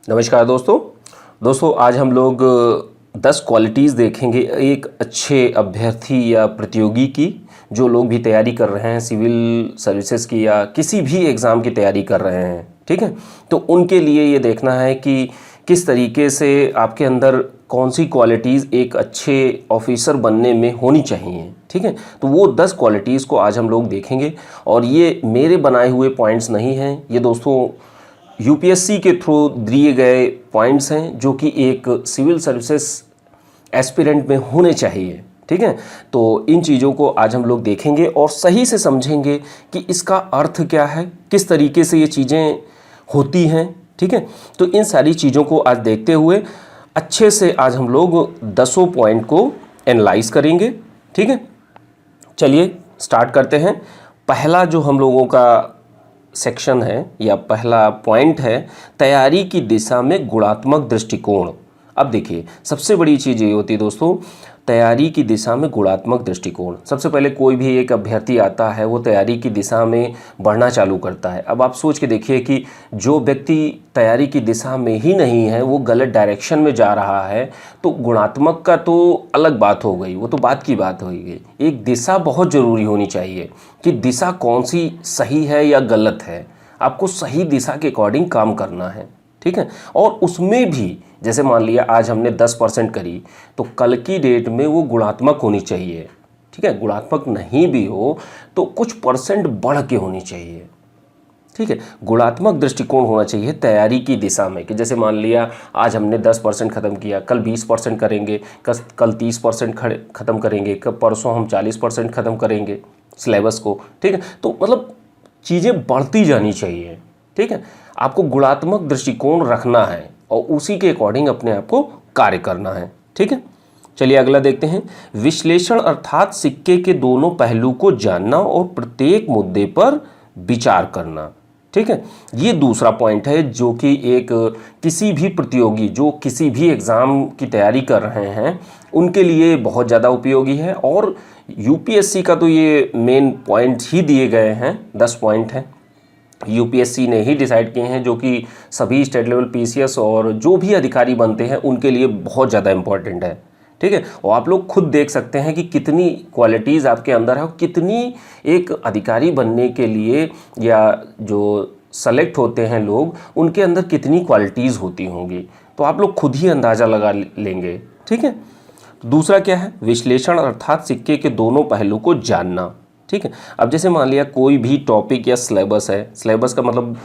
नमस्कार दोस्तों आज हम लोग 10 क्वालिटीज़ देखेंगे एक अच्छे अभ्यर्थी या प्रतियोगी की, जो लोग भी तैयारी कर रहे हैं सिविल सर्विसेज की या किसी भी एग्ज़ाम की तैयारी कर रहे हैं। ठीक है, तो उनके लिए ये देखना है कि किस तरीके से आपके अंदर कौन सी क्वालिटीज़ एक अच्छे ऑफिसर बनने में होनी चाहिए। ठीक है, तो वो 10 क्वालिटीज़ को आज हम लोग देखेंगे और ये मेरे बनाए हुए पॉइंट्स नहीं हैं, ये दोस्तों यूपीएससी के थ्रू दिए गए पॉइंट्स हैं जो कि एक सिविल सर्विसेज एस्पिरेंट में होने चाहिए। ठीक है, तो इन चीज़ों को आज हम लोग देखेंगे और सही से समझेंगे कि इसका अर्थ क्या है, किस तरीके से ये चीज़ें होती हैं। ठीक है, तो इन सारी चीज़ों को आज देखते हुए अच्छे से आज हम लोग 10 पॉइंट को एनालाइज करेंगे। ठीक है, चलिए स्टार्ट करते हैं। पहला जो हम लोगों का सेक्शन है या पहला पॉइंट है, तैयारी की दिशा में गुणात्मक दृष्टिकोण। अब देखिए, सबसे बड़ी चीज़ ये होती है दोस्तों, तैयारी की दिशा में गुणात्मक दृष्टिकोण। सबसे पहले कोई भी एक अभ्यर्थी आता है, वो तैयारी की दिशा में बढ़ना चालू करता है। अब आप सोच के देखिए कि जो व्यक्ति तैयारी की दिशा में ही नहीं है, वो गलत डायरेक्शन में जा रहा है, तो गुणात्मक का तो अलग बात हो गई, वो तो बात की बात हो गई। एक दिशा बहुत ज़रूरी होनी चाहिए कि दिशा कौन सी सही है या गलत है। आपको सही दिशा के अकॉर्डिंग काम करना है। ठीक है, और उसमें भी जैसे मान लिया आज हमने 10% करी, तो कल की डेट में वो गुणात्मक होनी चाहिए। ठीक है, गुणात्मक नहीं भी हो तो कुछ परसेंट बढ़ के होनी चाहिए। ठीक है, गुणात्मक दृष्टिकोण होना चाहिए तैयारी की दिशा में, कि जैसे मान लिया आज हमने 10% ख़त्म किया, कल 20% करेंगे, कल 30% ख़त्म करेंगे, कल परसों हम 40% ख़त्म करेंगे सिलेबस को। ठीक है, तो मतलब चीज़ें बढ़ती जानी चाहिए। ठीक है, आपको गुणात्मक दृष्टिकोण रखना है और उसी के अकॉर्डिंग अपने आप को कार्य करना है। ठीक है, चलिए अगला देखते हैं। विश्लेषण अर्थात सिक्के के दोनों पहलू को जानना और प्रत्येक मुद्दे पर विचार करना। ठीक है, ये दूसरा पॉइंट है जो कि एक किसी भी प्रतियोगी जो किसी भी एग्ज़ाम की तैयारी कर रहे हैं उनके लिए बहुत ज़्यादा उपयोगी है। और यूपीएससी का तो ये मेन पॉइंट ही दिए गए हैं, 10 पॉइंट हैं, यूपीएससी ने ही डिसाइड किए हैं, जो कि सभी स्टेट लेवल पीसीएस और जो भी अधिकारी बनते हैं उनके लिए बहुत ज़्यादा इंपॉर्टेंट है। ठीक है, और आप लोग खुद देख सकते हैं कि कितनी क्वालिटीज़ आपके अंदर है और कितनी एक अधिकारी बनने के लिए या जो सेलेक्ट होते हैं लोग, उनके अंदर कितनी क्वालिटीज़ होती होंगी, तो आप लोग खुद ही अंदाज़ा लगा लेंगे। ठीक है, दूसरा क्या है, विश्लेषण अर्थात सिक्के के दोनों पहलू को जानना। ठीक है, अब जैसे मान लिया कोई भी टॉपिक या सिलेबस है, सिलेबस का मतलब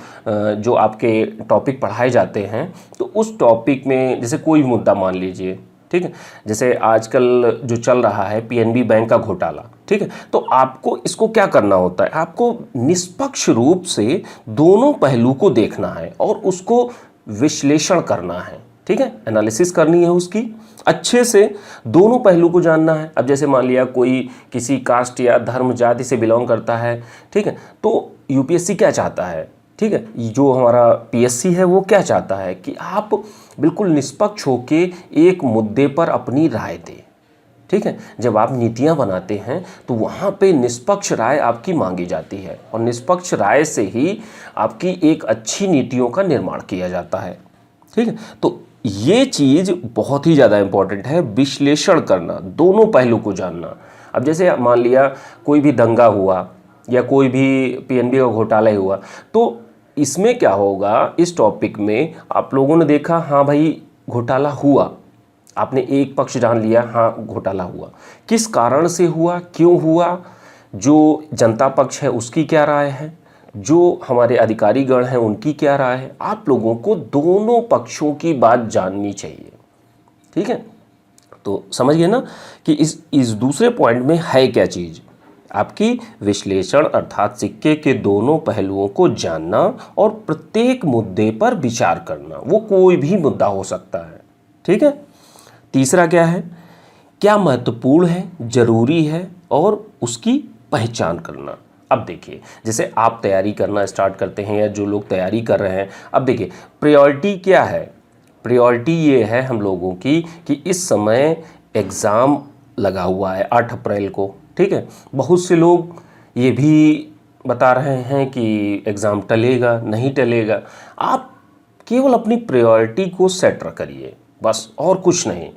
जो आपके टॉपिक पढ़ाए जाते हैं, तो उस टॉपिक में जैसे कोई भी मुद्दा मान लीजिए। ठीक है, जैसे आजकल जो चल रहा है पीएनबी बैंक का घोटाला। ठीक है, तो आपको इसको क्या करना होता है, आपको निष्पक्ष रूप से दोनों पहलू को देखना है और उसको विश्लेषण करना है। ठीक है, एनालिसिस करनी है उसकी, अच्छे से दोनों पहलू को जानना है। अब जैसे मान लिया कोई किसी कास्ट या धर्म जाति से बिलोंग करता है, ठीक है, तो यूपीएससी क्या चाहता है, ठीक है, जो हमारा पीएससी है वो क्या चाहता है कि आप बिल्कुल निष्पक्ष होके एक मुद्दे पर अपनी राय दें। ठीक है, जब आप नीतियां बनाते हैं तो वहाँ पे निष्पक्ष राय आपकी मांगी जाती है और निष्पक्ष राय से ही आपकी एक अच्छी नीतियों का निर्माण किया जाता है। ठीक है, तो ये चीज़ बहुत ही ज़्यादा इम्पॉर्टेंट है, विश्लेषण करना, दोनों पहलू को जानना। अब जैसे मान लिया कोई भी दंगा हुआ या कोई भी पीएनबी का घोटाला हुआ, तो इसमें क्या होगा, इस टॉपिक में आप लोगों ने देखा, हाँ भाई घोटाला हुआ, आपने एक पक्ष जान लिया, हाँ घोटाला हुआ, किस कारण से हुआ, क्यों हुआ, जो जनता पक्ष है उसकी क्या राय है, जो हमारे अधिकारीगण हैं उनकी क्या राय है। आप लोगों को दोनों पक्षों की बात जाननी चाहिए। ठीक है, तो समझ गए ना कि इस दूसरे पॉइंट में है क्या चीज़, आपकी विश्लेषण अर्थात सिक्के के दोनों पहलुओं को जानना और प्रत्येक मुद्दे पर विचार करना, वो कोई भी मुद्दा हो सकता है। ठीक है, तीसरा क्या है, क्या महत्वपूर्ण है, जरूरी है और उसकी पहचान करना। अब देखिए, जैसे आप तैयारी करना स्टार्ट करते हैं या जो लोग तैयारी कर रहे हैं, अब देखिए प्रायोरिटी क्या है, प्रायोरिटी ये है हम लोगों की कि इस समय एग्ज़ाम लगा हुआ है 8 अप्रैल को। ठीक है, बहुत से लोग ये भी बता रहे हैं कि एग्ज़ाम टलेगा नहीं टलेगा। आप केवल अपनी प्रायोरिटी को सेट करिए, बस, और कुछ नहीं।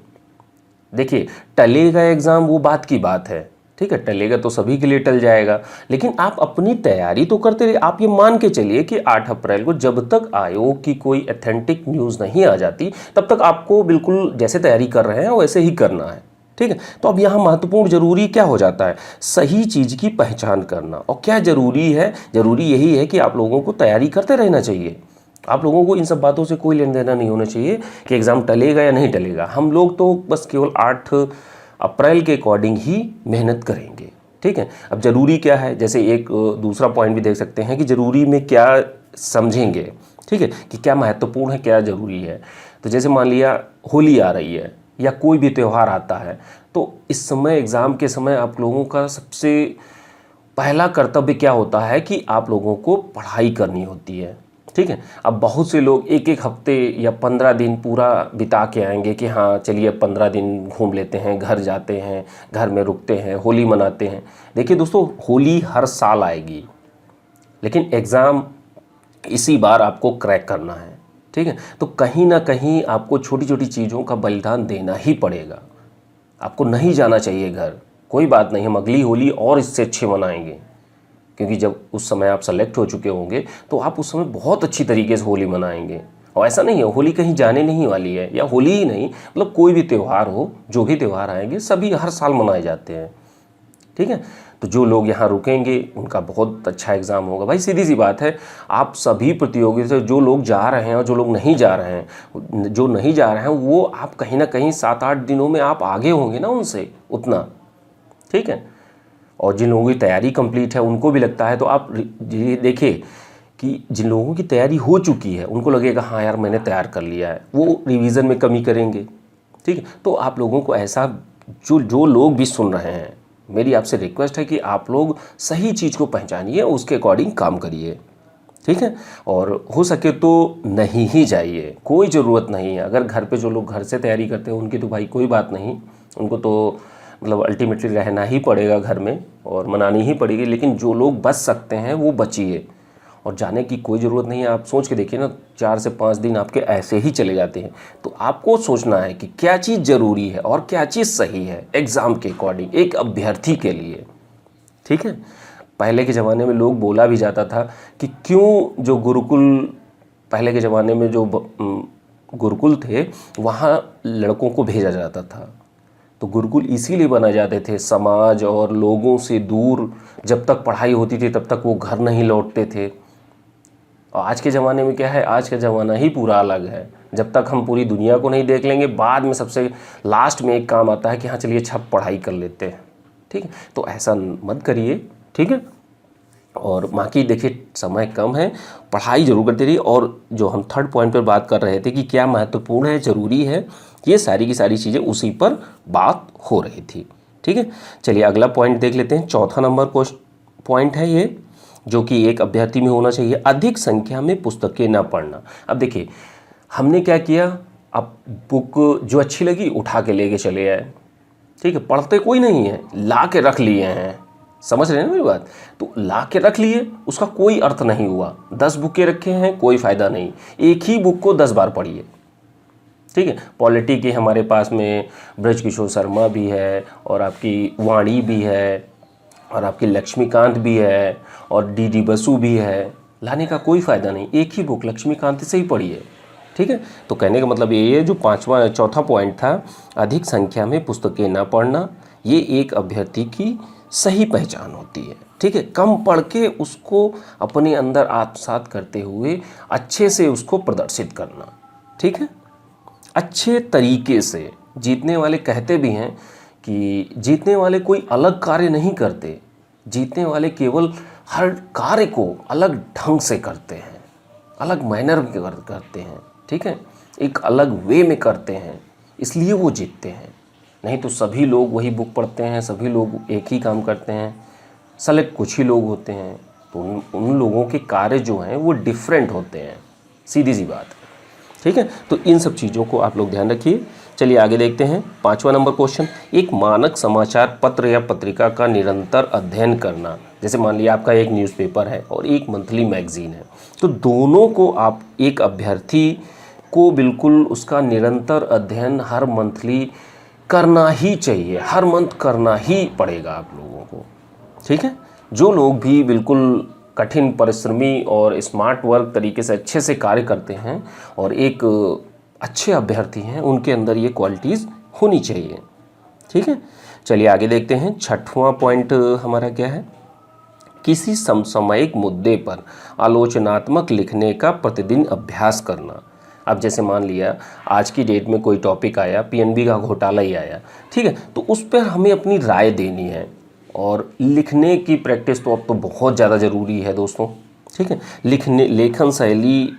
देखिए, टलेगा एग्ज़ाम वो बात की बात है, ठीक है, टलेगा तो सभी के लिए टल जाएगा, लेकिन आप अपनी तैयारी तो करते रहिए। आप ये मान के चलिए कि 8 अप्रैल को जब तक आयोग की कोई ऑथेंटिक न्यूज़ नहीं आ जाती तब तक आपको बिल्कुल जैसे तैयारी कर रहे हैं वैसे ही करना है, ठीक है। तो अब यहाँ महत्वपूर्ण जरूरी क्या हो जाता है, सही चीज़ की पहचान करना। और क्या जरूरी है, जरूरी यही है कि आप लोगों को तैयारी करते रहना चाहिए। आप लोगों को इन सब बातों से कोई लेना देना नहीं होना चाहिए कि एग्ज़ाम टलेगा या नहीं टलेगा। हम लोग तो बस केवल 8 अप्रैल के अकॉर्डिंग ही मेहनत करेंगे, ठीक है। अब ज़रूरी क्या है, जैसे एक दूसरा पॉइंट भी देख सकते हैं कि ज़रूरी में क्या समझेंगे, ठीक है, कि क्या महत्वपूर्ण है, क्या ज़रूरी है। तो जैसे मान लिया होली आ रही है या कोई भी त्यौहार आता है, तो इस समय एग्ज़ाम के समय आप लोगों का सबसे पहला कर्तव्य क्या होता है कि आप लोगों को पढ़ाई करनी होती है, ठीक है। अब बहुत से लोग एक एक हफ्ते या 15 दिन पूरा बिता के आएंगे कि हाँ चलिए 15 दिन घूम लेते हैं, घर जाते हैं, घर में रुकते हैं, होली मनाते हैं। देखिए दोस्तों, होली हर साल आएगी, लेकिन एग्ज़ाम इसी बार आपको क्रैक करना है, ठीक है। तो कहीं ना कहीं आपको छोटी छोटी चीज़ों का बलिदान देना ही पड़ेगा। आपको नहीं जाना चाहिए घर, कोई बात नहीं, हम अगली होली और इससे अच्छे मनाएंगे, क्योंकि जब उस समय आप सेलेक्ट हो चुके होंगे तो आप उस समय बहुत अच्छी तरीके से होली मनाएंगे। और ऐसा नहीं है होली कहीं जाने नहीं वाली है, या होली ही नहीं, मतलब कोई भी त्यौहार हो, जो भी त्यौहार आएंगे सभी हर साल मनाए जाते हैं, ठीक है। तो जो लोग यहाँ रुकेंगे उनका बहुत अच्छा एग्ज़ाम होगा। भाई सीधी सी बात है, आप सभी प्रतियोगिता से जो लोग जा रहे हैं और जो लोग नहीं जा रहे हैं, जो नहीं जा रहे हैं वो आप कहीं ना कहीं 7-8 दिनों में आप आगे होंगे ना उनसे उतना, ठीक है। और जिन लोगों की तैयारी कंप्लीट है उनको भी लगता है, तो आप ये देखिए कि जिन लोगों की तैयारी हो चुकी है उनको लगेगा हाँ यार मैंने तैयार कर लिया है, वो रिवीजन में कमी करेंगे, ठीक है। तो आप लोगों को ऐसा, जो लोग भी सुन रहे हैं, मेरी आपसे रिक्वेस्ट है कि आप लोग सही चीज़ को पहचानिए, उसके अकॉर्डिंग काम करिए, ठीक है। और हो सके तो नहीं ही जाइए, कोई ज़रूरत नहीं है। अगर घर पे जो लोग घर से तैयारी करते हैं उनकी तो भाई कोई बात नहीं, उनको तो मतलब अल्टीमेटली रहना ही पड़ेगा घर में और मनानी ही पड़ेगी, लेकिन जो लोग बच सकते हैं वो बचिए। और जाने की कोई ज़रूरत नहीं है। आप सोच के देखिए ना, 4 से 5 दिन आपके ऐसे ही चले जाते हैं। तो आपको सोचना है कि क्या चीज़ ज़रूरी है और क्या चीज़ सही है एग्ज़ाम के अकॉर्डिंग एक अभ्यर्थी के लिए, ठीक है। पहले के ज़माने में लोग बोला भी जाता था कि क्यों जो गुरुकुल, पहले के ज़माने में जो गुरुकुल थे वहाँ लड़कों को भेजा जाता था। तो गुरुकुल इसीलिए बनाए जाते थे, समाज और लोगों से दूर जब तक पढ़ाई होती थी तब तक वो घर नहीं लौटते थे। और आज के ज़माने में क्या है, आज का ज़माना ही पूरा अलग है। जब तक हम पूरी दुनिया को नहीं देख लेंगे, बाद में सबसे लास्ट में एक काम आता है कि हाँ चलिए अच्छा पढ़ाई कर लेते हैं, ठीक है। तो ऐसा मत करिए, ठीक है। और बाकी देखिए समय कम है, पढ़ाई जरूर करते रहिए। और जो हम थर्ड पॉइंट पर बात कर रहे थे कि क्या महत्वपूर्ण है, ज़रूरी है, ये सारी की सारी चीज़ें उसी पर बात हो रही थी, ठीक है। चलिए अगला पॉइंट देख लेते हैं। चौथा नंबर पॉइंट है ये, जो कि एक अभ्यर्थी में होना चाहिए, अधिक संख्या में पुस्तकें न पढ़ना। अब देखिए हमने क्या किया, अब बुक जो अच्छी लगी उठा के लेके चले आए, ठीक है। पढ़ते कोई नहीं है, ला के रख लिए हैं, समझ रहे हैं ना मेरी बात। तो ला के रख लिए, उसका कोई अर्थ नहीं हुआ। 10 बुकें रखे हैं, कोई फ़ायदा नहीं। एक ही बुक को 10 बार पढ़िए, ठीक है। पॉलिटी के हमारे पास में ब्रजकिशोर शर्मा भी है, और आपकी वाणी भी है, और आपकी लक्ष्मीकांत भी है, और डी बसु भी है। लाने का कोई फ़ायदा नहीं, एक ही बुक लक्ष्मीकांत से ही पढ़िए, ठीक है। तो कहने का मतलब ये है, जो चौथा पॉइंट था, अधिक संख्या में पुस्तकें ना पढ़ना, ये एक अभ्यर्थी की सही पहचान होती है, ठीक है। कम पढ़ के उसको अपने अंदर आत्मसात करते हुए अच्छे से उसको प्रदर्शित करना, ठीक है। अच्छे तरीके से जीतने वाले कहते भी हैं कि जीतने वाले कोई अलग कार्य नहीं करते, जीतने वाले केवल हर कार्य को अलग ढंग से करते हैं, अलग मैनर में करते हैं, ठीक है, एक अलग वे में करते हैं, इसलिए वो जीतते हैं। नहीं तो सभी लोग वही बुक पढ़ते हैं, सभी लोग एक ही काम करते हैं, सेलेक्ट कुछ ही लोग होते हैं। तो उन लोगों के कार्य जो हैं वो डिफरेंट होते हैं, सीधी सी बात है, ठीक है। तो इन सब चीज़ों को आप लोग ध्यान रखिए। चलिए आगे देखते हैं 5वां नंबर क्वेश्चन। एक मानक समाचार पत्र या पत्रिका का निरंतर अध्ययन करना। जैसे मान लिया आपका एक न्यूज़पेपर है और एक मंथली मैगजीन है, तो दोनों को आप एक अभ्यर्थी को बिल्कुल उसका निरंतर अध्ययन हर मंथली करना ही चाहिए, हर मंथ करना ही पड़ेगा आप लोगों को। ठीक है, जो लोग भी बिल्कुल कठिन परिश्रमी और स्मार्ट वर्क तरीके से अच्छे से कार्य करते हैं और एक अच्छे अभ्यर्थी हैं, उनके अंदर ये क्वालिटीज़ होनी चाहिए। ठीक है, चलिए आगे देखते हैं। 6वां पॉइंट हमारा क्या है? किसी समसामयिक मुद्दे पर आलोचनात्मक लिखने का प्रतिदिन अभ्यास करना। अब जैसे मान लिया आज की डेट में कोई टॉपिक आया, पीएनबी का घोटाला ही आया, ठीक है, तो उस पर हमें अपनी राय देनी है और लिखने की प्रैक्टिस तो अब तो बहुत ज़्यादा ज़रूरी है दोस्तों। ठीक है, लेखन शैली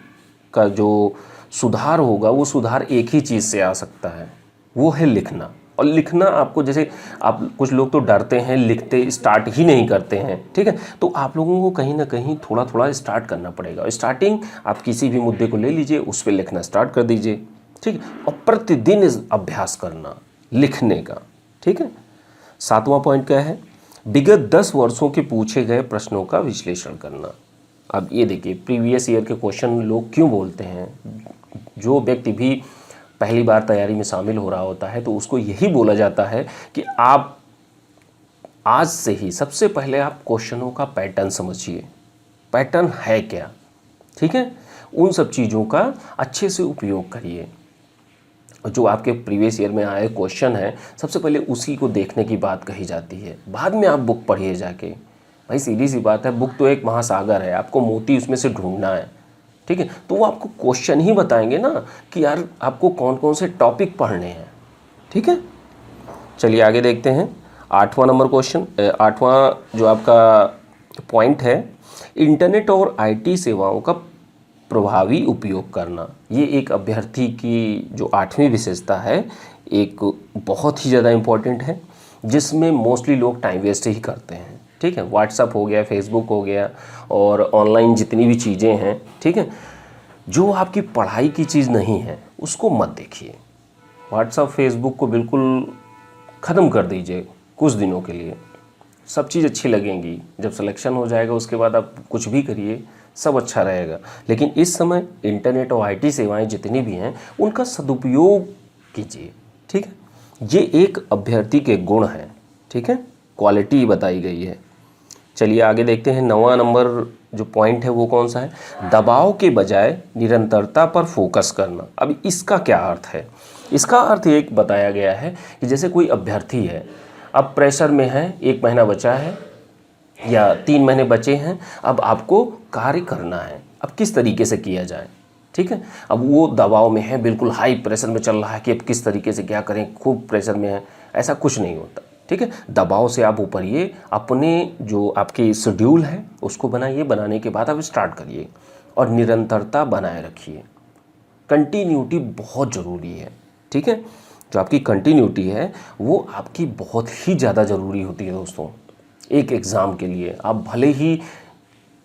का जो सुधार होगा वो सुधार एक ही चीज़ से आ सकता है, वो है लिखना। और लिखना आपको, जैसे आप कुछ लोग तो डरते हैं, लिखते स्टार्ट ही नहीं करते हैं। ठीक है, तो आप लोगों को कहीं ना कहीं थोड़ा थोड़ा स्टार्ट करना पड़ेगा। स्टार्टिंग आप किसी भी मुद्दे को ले लीजिए, उस पर लिखना स्टार्ट कर दीजिए। ठीक है, और प्रतिदिन अभ्यास करना लिखने का। ठीक है, 7वां पॉइंट क्या है? विगत 10 वर्षों के पूछे गए प्रश्नों का विश्लेषण करना। अब ये देखिए, प्रीवियस ईयर के क्वेश्चन लोग क्यों बोलते हैं? जो व्यक्ति भी पहली बार तैयारी में शामिल हो रहा होता है तो उसको यही बोला जाता है कि आप आज से ही सबसे पहले आप क्वेश्चनों का पैटर्न समझिए, पैटर्न है क्या। ठीक है, उन सब चीज़ों का अच्छे से उपयोग करिए। जो आपके प्रीवियस ईयर में आए क्वेश्चन है, सबसे पहले उसी को देखने की बात कही जाती है, बाद में आप बुक पढ़िए जाके। भाई सीधी सी बात है, बुक तो एक महासागर है, आपको मोती उसमें से ढूंढना है। ठीक है, तो वो आपको क्वेश्चन ही बताएंगे ना कि यार आपको कौन कौन से टॉपिक पढ़ने हैं। ठीक है, चलिए आगे देखते हैं। 8वां नंबर क्वेश्चन, 8वां जो आपका पॉइंट है, इंटरनेट और आईटी सेवाओं का प्रभावी उपयोग करना। ये एक अभ्यर्थी की जो 8वीं विशेषता है, एक बहुत ही ज़्यादा इम्पोर्टेंट है, जिसमें मोस्टली लोग टाइम वेस्ट ही करते हैं। ठीक है, व्हाट्सअप हो गया, फेसबुक हो गया और ऑनलाइन जितनी भी चीज़ें हैं, ठीक है, जो आपकी पढ़ाई की चीज़ नहीं है उसको मत देखिए। व्हाट्सअप फेसबुक को बिल्कुल ख़त्म कर दीजिए कुछ दिनों के लिए। सब चीज़ अच्छी लगेंगी, जब सिलेक्शन हो जाएगा उसके बाद आप कुछ भी करिए, सब अच्छा रहेगा। लेकिन इस समय इंटरनेट और आईटी सेवाएं जितनी भी हैं उनका सदुपयोग कीजिए। ठीक है, ये एक अभ्यर्थी के गुण हैं। ठीक है, क्वालिटी बताई गई है। चलिए आगे देखते हैं। 9वां नंबर जो पॉइंट है वो कौन सा है? दबाव के बजाय निरंतरता पर फोकस करना। अब इसका क्या अर्थ है? इसका अर्थ एक बताया गया है कि जैसे कोई अभ्यर्थी है, अब प्रेशर में है, 1 महीना बचा है या 3 महीने बचे हैं, अब आपको कार्य करना है, अब किस तरीके से किया जाए। ठीक है, अब वो दबाव में है, बिल्कुल हाई प्रेशर में चल रहा है कि अब किस तरीके से क्या करें, खूब प्रेशर में है, ऐसा कुछ नहीं होता। ठीक है, दबाव से आप ऊपरिए, अपने जो आपकी शेड्यूल है उसको बनाइए, बनाने के बाद आप स्टार्ट करिए और निरंतरता बनाए रखिए। कंटिन्यूटी बहुत ज़रूरी है। ठीक है, जो आपकी कंटिन्यूटी है वो आपकी बहुत ही ज़्यादा ज़रूरी होती है दोस्तों। एक एग्ज़ाम के लिए आप भले ही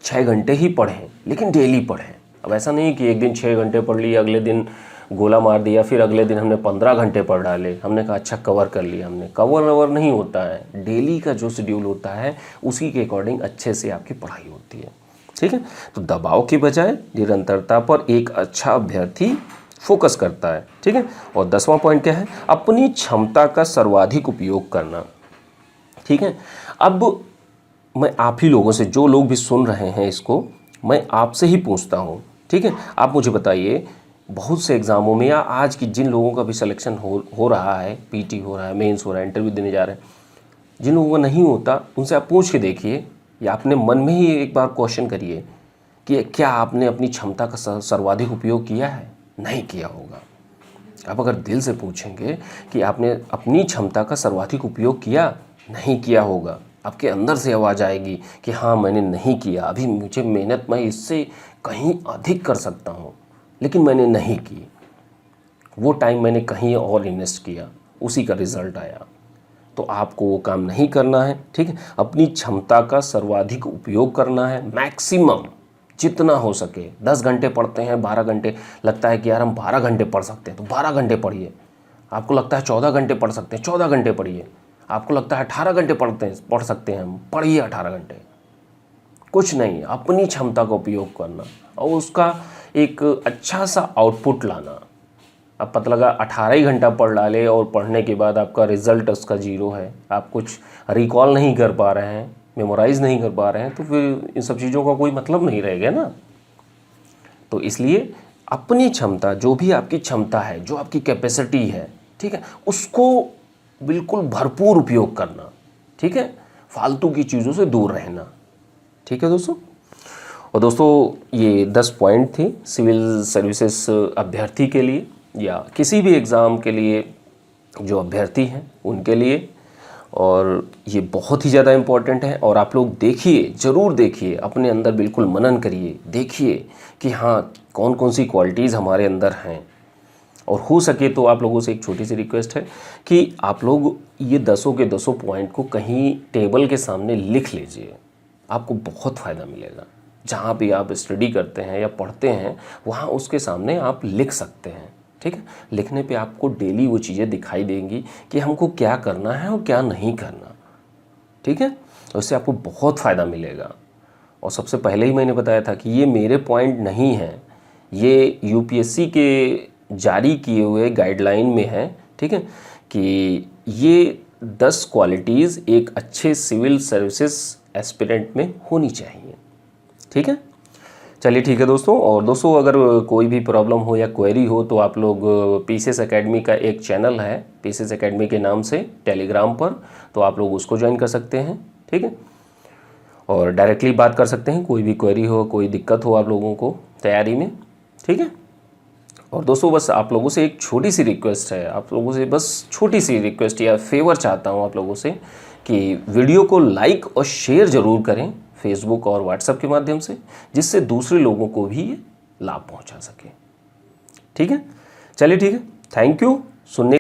6 घंटे ही पढ़ें, लेकिन डेली पढ़ें। अब ऐसा नहीं कि एक दिन 6 घंटे पढ़ लिए, अगले दिन गोला मार दिया, फिर अगले दिन हमने 15 घंटे पढ़ डाले, हमने कहा अच्छा कवर कर लिया। हमने कवर ववर नहीं होता है, डेली का जो शेड्यूल होता है उसी के अकॉर्डिंग अच्छे से आपकी पढ़ाई होती है। ठीक है, तो दबाव के बजाय निरंतरता पर एक अच्छा अभ्यर्थी फोकस करता है। ठीक है, और 10वां पॉइंट क्या है? अपनी क्षमता का सर्वाधिक उपयोग करना। ठीक है, अब मैं आप ही लोगों से, जो लोग भी सुन रहे हैं इसको, मैं आपसे ही पूछता हूँ। ठीक है, आप मुझे बताइए, बहुत से एग्ज़ामों में या आज की जिन लोगों का भी सिलेक्शन हो रहा है, पीटी हो रहा है, मेंस हो रहा है, इंटरव्यू देने जा रहे हैं, जिन लोगों का नहीं होता उनसे आप पूछ के देखिए या अपने मन में ही एक बार क्वेश्चन करिए कि क्या आपने अपनी क्षमता का सर्वाधिक उपयोग किया है? नहीं किया होगा। आप अगर दिल से पूछेंगे कि आपने अपनी क्षमता का सर्वाधिक उपयोग किया, नहीं किया होगा, आपके अंदर से आवाज़ आएगी कि हाँ मैंने नहीं किया, अभी मुझे मेहनत मैं इससे कहीं अधिक कर सकता हूँ, लेकिन मैंने नहीं की, वो टाइम मैंने कहीं और इन्वेस्ट किया, उसी का रिज़ल्ट आया। तो आपको वो काम नहीं करना है। ठीक है, अपनी क्षमता का सर्वाधिक उपयोग करना है, मैक्सिमम जितना हो सके। 10 घंटे पढ़ते हैं, 12 घंटे लगता है कि यार हम 12 घंटे पढ़ सकते हैं, तो 12 घंटे पढ़िए। आपको लगता है 14 घंटे पढ़ सकते हैं, 14 घंटे पढ़िए। आपको लगता है 18 घंटे पढ़ सकते हैं हम, पढ़िए 18 घंटे। कुछ नहीं, अपनी क्षमता का उपयोग करना और उसका एक अच्छा सा आउटपुट लाना। अब पता लगा 18 ही घंटा पढ़ डाले और पढ़ने के बाद आपका रिजल्ट उसका 0 है, आप कुछ रिकॉल नहीं कर पा रहे हैं, मेमोराइज़ नहीं कर पा रहे हैं, तो फिर इन सब चीज़ों का कोई मतलब नहीं रहेगा ना। तो इसलिए अपनी क्षमता, जो भी आपकी क्षमता है, जो आपकी कैपेसिटी है, ठीक है, उसको बिल्कुल भरपूर उपयोग करना, ठीक है, फालतू की चीज़ों से दूर रहना, ठीक है दोस्तों। और दोस्तों ये 10 पॉइंट थे सिविल सर्विसेज अभ्यर्थी के लिए या किसी भी एग्ज़ाम के लिए जो अभ्यर्थी हैं उनके लिए, और ये बहुत ही ज़्यादा इम्पॉर्टेंट है। और आप लोग देखिए, ज़रूर देखिए, अपने अंदर बिल्कुल मनन करिए, देखिए कि हाँ कौन कौन सी क्वालिटीज़ हमारे अंदर हैं। और हो सके तो आप लोगों से एक छोटी सी रिक्वेस्ट है कि आप लोग ये 10 के 10 पॉइंट को कहीं टेबल के सामने लिख लीजिए, आपको बहुत फ़ायदा मिलेगा। जहाँ भी आप स्टडी करते हैं या पढ़ते हैं वहाँ उसके सामने आप लिख सकते हैं, ठीक है। लिखने पे आपको डेली वो चीज़ें दिखाई देंगी कि हमको क्या करना है और क्या नहीं करना, ठीक है। उससे आपको बहुत फ़ायदा मिलेगा। और सबसे पहले ही मैंने बताया था कि ये मेरे पॉइंट नहीं हैं, ये यूपीएससी के जारी किए हुए गाइडलाइन में है, ठीक है, कि ये 10 क्वालिटीज़ एक अच्छे सिविल सर्विसेज एस्पिरेंट में होनी चाहिए, ठीक है। चलिए ठीक है दोस्तों। और दोस्तों अगर कोई भी प्रॉब्लम हो या क्वेरी हो तो आप लोग पीसीएस एकेडमी का एक चैनल है पीसीएस एकेडमी के नाम से टेलीग्राम पर, तो आप लोग उसको ज्वाइन कर सकते हैं, ठीक है, और डायरेक्टली बात कर सकते हैं। कोई भी क्वेरी हो, कोई दिक्कत हो आप लोगों को तैयारी में, ठीक है। और दोस्तों बस आप लोगों से एक छोटी सी रिक्वेस्ट है, आप लोगों से बस छोटी सी रिक्वेस्ट या फेवर चाहता हूँ आप लोगों से कि वीडियो को लाइक और शेयर ज़रूर करें फेसबुक और व्हाट्सएप के माध्यम से, जिससे दूसरे लोगों को भी ये लाभ पहुंचा सके, ठीक है। चलिए ठीक है, थैंक यू सुनने